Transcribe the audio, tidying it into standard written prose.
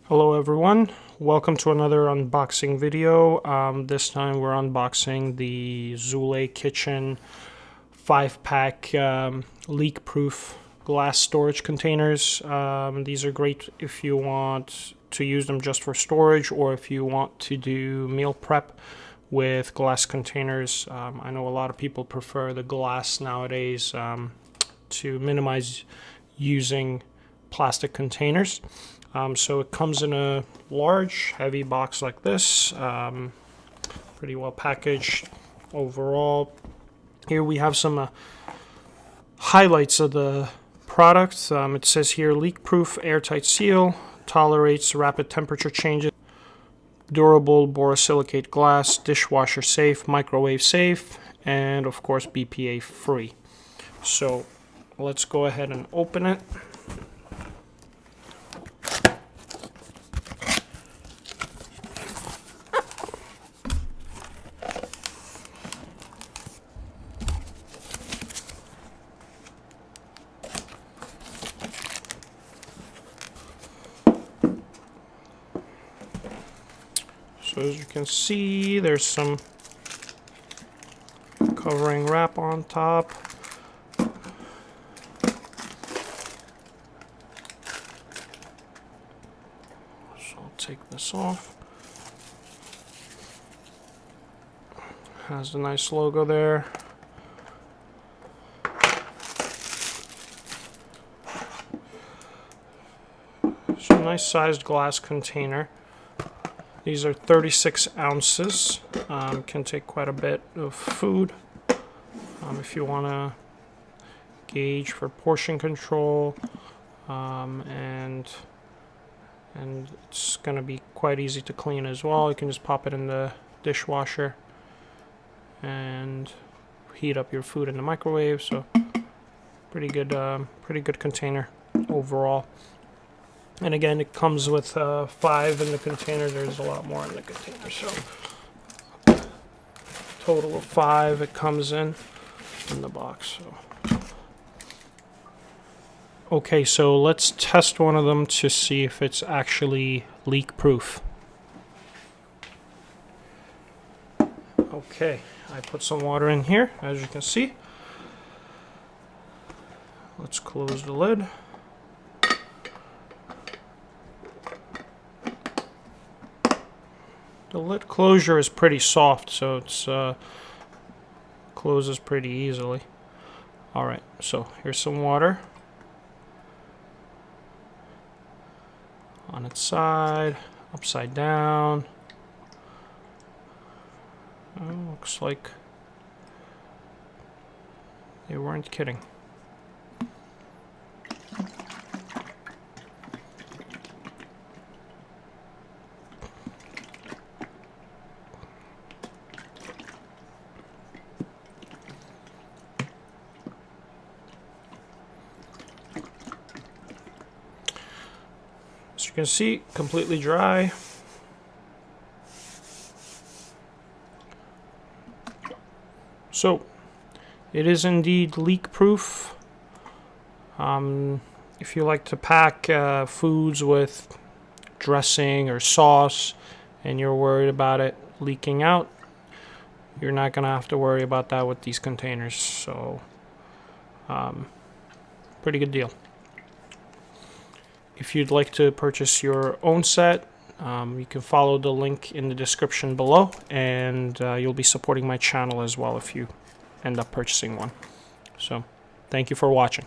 Hello everyone, welcome to another unboxing video. This time we're unboxing the Zulay Kitchen 5-pack leak-proof glass storage containers. These are great if you want to use them just for storage or if you want to do meal prep with glass containers. I know a lot of people prefer the glass nowadays to minimize using plastic containers. So it comes in a large, heavy box like this, pretty well packaged overall. Here we have some highlights of the product. It says here, leak-proof, airtight seal, tolerates rapid temperature changes, durable borosilicate glass, dishwasher safe, microwave safe, and of course BPA free. So let's go ahead and open it. So as you can see, there's some covering wrap on top. So I'll take this off. Has a nice logo there. It's a nice sized glass container. These are 36 ounces, can take quite a bit of food. If you want to gauge for portion control, and it's going to be quite easy to clean as well. You can just pop it in the dishwasher and heat up your food in the microwave. So pretty good container overall. And again, it comes with 5 in the container. There's a lot more in the container, so total of 5 it comes in the box. So okay, so let's test one of them to see if it's actually leak proof. Okay, I put some water in here, as you can see. Let's close the lid. The lid closure is pretty soft, so it's closes pretty easily. Alright, so here's some water on its side, upside down. Oh, looks like they weren't kidding. As you can see, completely dry. So, it is indeed leak-proof. If you like to pack foods with dressing or sauce and you're worried about it leaking out, you're not going to have to worry about that with these containers. So, pretty good deal. If you'd like to purchase your own set, you can follow the link in the description below, and you'll be supporting my channel as well if you end up purchasing one. So, thank you for watching.